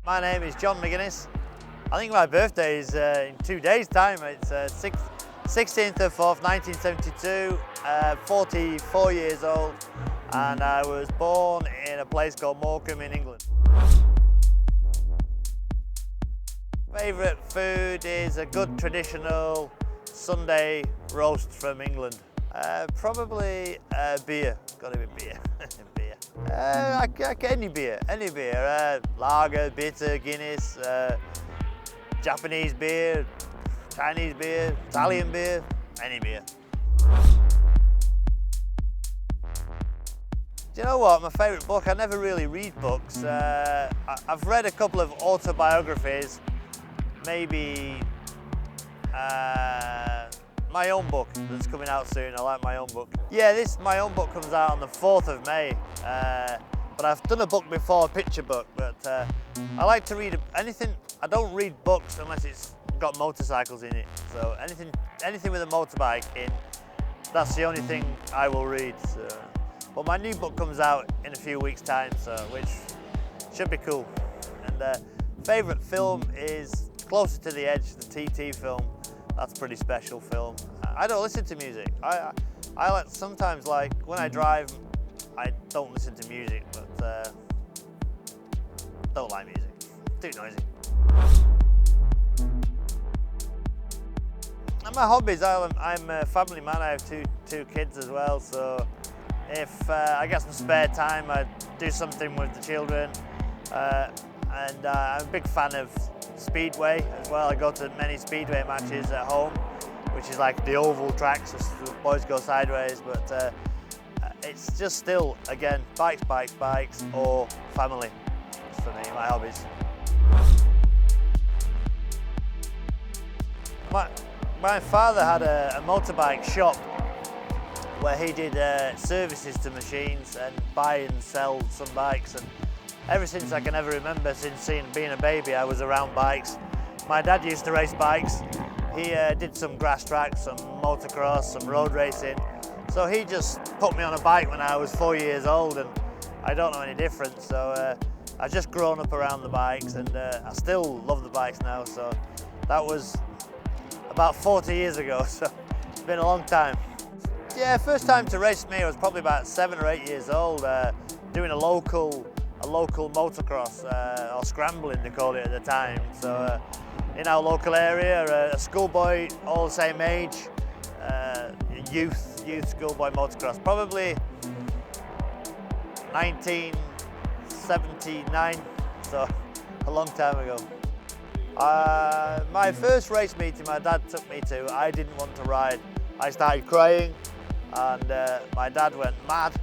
My name is John McGinness. I think my birthday is in 2 days' time. It's 16th of 4th, 1972, 44 years old, and I was born in a place called Morecambe in England. Favourite food is a good traditional Sunday roast from England. Probably beer, gotta be beer. Beer. Any beer, lager, bitter, Guinness, Japanese beer, Chinese beer, Italian beer, any beer. Do you know what, my favourite book? I never really read books. I've read a couple of autobiographies, maybe my own book that's coming out soon. I like my own book. Yeah, my own book comes out on the 4th of May. But I've done a book before, a picture book, but I like to read anything. I don't read books unless it's got motorcycles in it. So anything with a motorbike in, that's the only thing I will read. So. But my new book comes out in a few weeks' time, so which should be cool. And favourite film is Closer to the Edge, the TT film. That's a pretty special film. I don't listen to music. I like sometimes, like when I drive, I don't listen to music, but don't like music. Too noisy. And my hobbies, I'm a family man. I have two kids as well, so if I get some spare time, I do something with the children. And I'm a big fan of Speedway as well. I go to many Speedway matches at home, which is like the oval tracks, so the boys go sideways, but it's just still, again, bikes, or family for me, my hobbies. My father had a motorbike shop where he did services to machines and buy and sell some bikes, and ever since I can ever remember, since being a baby, I was around bikes. My dad used to race bikes. He did some grass tracks, some motocross, some road racing. So he just put me on a bike when I was 4 years old, and I don't know any different. So I've just grown up around the bikes, and I still love the bikes now. So that was about 40 years ago, so it's been a long time. Yeah, first time to race me, I was probably about 7 or 8 years old, doing a local motocross, or scrambling they called it at the time. So in our local area, a schoolboy, all the same age, youth schoolboy motocross, probably 1979, so a long time ago. My first race meeting my dad took me to, I didn't want to ride. I started crying, and my dad went mad,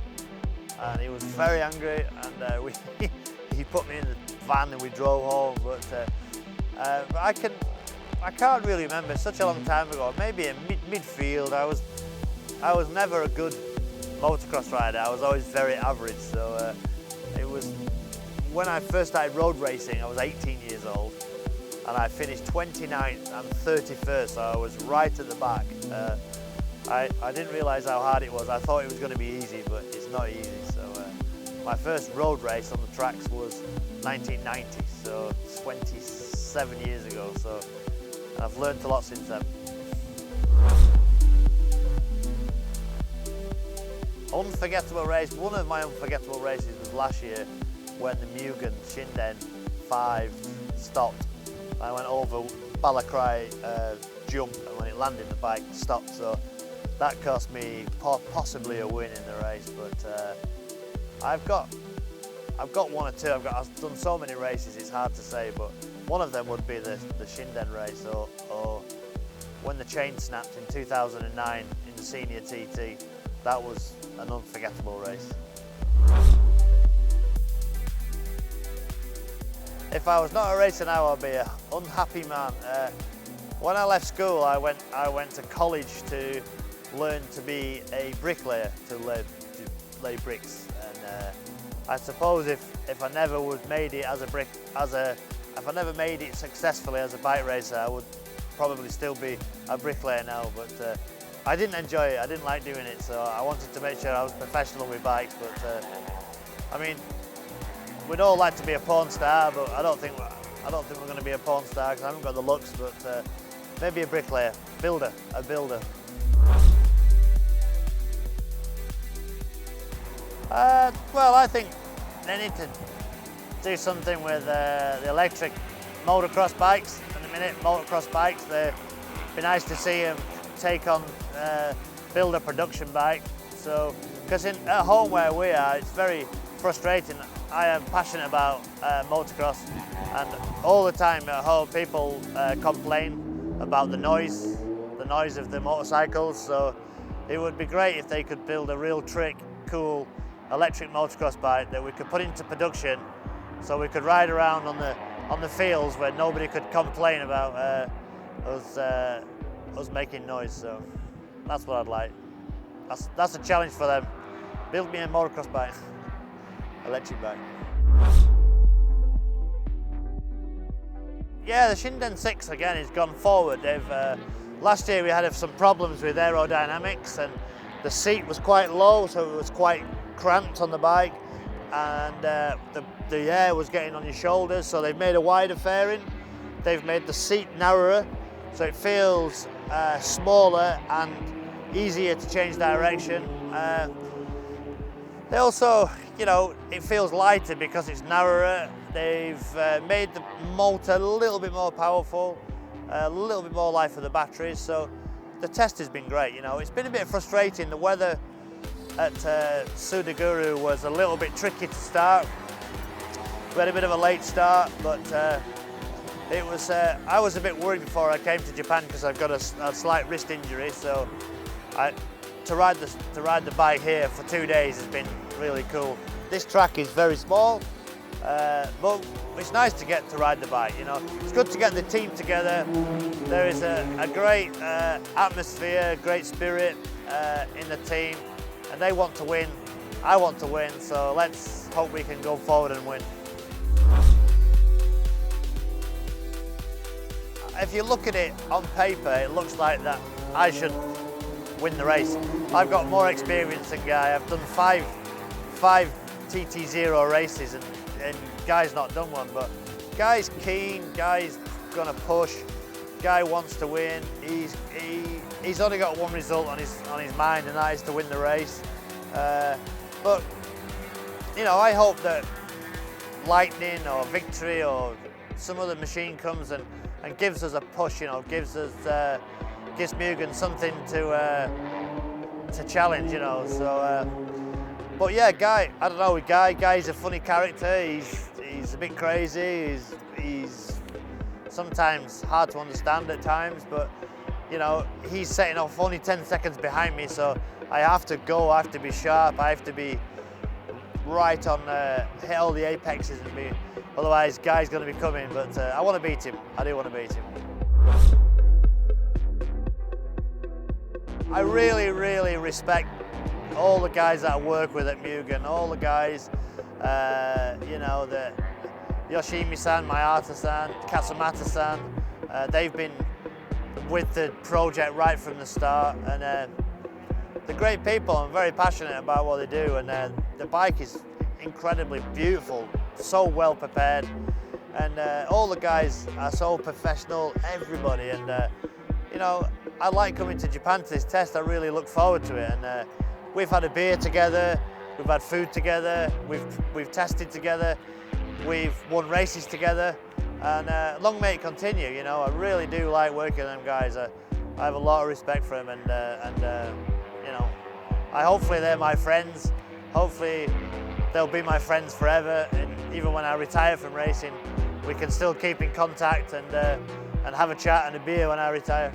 and he was very angry, and he put me in the van and we drove home. But I can't really remember. It's such a long time ago. Maybe in midfield. I was never a good motocross rider. I was always very average. So it was when I first started road racing. I was 18 years old, and I finished 29th and 31st. So I was right at the back. I didn't realise how hard it was. I thought it was going to be easy, but it's not easy. So my first road race on the tracks was 1990, so 27 years ago. So I've learned a lot since then. Unforgettable race. One of my unforgettable races was last year when the MUGEN Shinden 5 stopped. I went over Balacry jump, and when it landed, the bike stopped. So that cost me possibly a win in the race, but I've got one or two. I've done so many races, it's hard to say, but one of them would be the Shinden race, or when the chain snapped in 2009 in the senior TT. That was an unforgettable race. If I was not a racer now, I'd be an unhappy man. When I left school, I went to college to learn to be a bricklayer, to lay bricks. And I suppose if I never made it if I never made it successfully as a bike racer, I would probably still be a bricklayer now. But I didn't enjoy it. I didn't like doing it, so I wanted to make sure I was professional with bikes. But I mean, we'd all like to be a porn star, but I don't think we're going to be a porn star because I haven't got the looks. But maybe a bricklayer, a builder. Well, I think they need to do something with the electric motocross bikes. In a minute, motocross bikes. They'd be nice to see them take on build a production bike. So, because at home where we are, it's very frustrating. I am passionate about motocross, and all the time at home people complain about the noise of the motorcycles. So it would be great if they could build a real trick, cool electric motocross bike that we could put into production, so we could ride around on the fields where nobody could complain about us making noise. So that's what I'd like. That's a challenge for them. Build me a motocross bike, electric bike. Yeah, the Shinden 6 again has gone forward. Last year we had some problems with aerodynamics, and the seat was quite low, so it was quite cramped on the bike, and the air was getting on your shoulders. So they've made a wider fairing. They've made the seat narrower, so it feels smaller and easier to change direction. They also, it feels lighter because it's narrower. They've made the motor a little bit more powerful, a little bit more life for the batteries. So the test has been great. It's been a bit frustrating. The weather at Sudaguru was a little bit tricky to start. We had a bit of a late start, but it was. I was a bit worried before I came to Japan because I've got a slight wrist injury. So to ride the bike here for 2 days has been really cool. This track is very small, but it's nice to get to ride the bike. It's good to get the team together. There is a great atmosphere, great spirit in the team, and they want to win. I want to win, so let's hope we can go forward and win. If you look at it on paper, it looks like that I should win the race. I've got more experience than Guy. I've done five TT0 races, and Guy's not done one, but Guy's keen, Guy's gonna push, Guy wants to win. He's only got one result on his mind, and that is to win the race. But I hope that Lightning or Victory or some other machine comes and gives us a push. Gives MUGEN something to challenge. So. But yeah, Guy, I don't know with Guy. Guy's a funny character. He's a bit crazy. He's sometimes hard to understand at times. But he's setting off only 10 seconds behind me, so I have to go. I have to be sharp. I have to be right on, hit all the apexes, and otherwise Guy's going to be coming. But I want to beat him. I do want to beat him. I really, really respect all the guys that I work with at MUGEN, all the guys, the Yoshimi-san, Mayata-san, Kasumata-san, they've been with the project right from the start, and they're great people. I'm very passionate about what they do, and the bike is incredibly beautiful, so well prepared, and all the guys are so professional, everybody, and I like coming to Japan to this test. I really look forward to it, and we've had a beer together, we've had food together, we've tested together, we've won races together, and long may it continue. I really do like working with them guys. I have a lot of respect for them, and hopefully they're my friends. Hopefully they'll be my friends forever, and even when I retire from racing, we can still keep in contact and have a chat and a beer when I retire.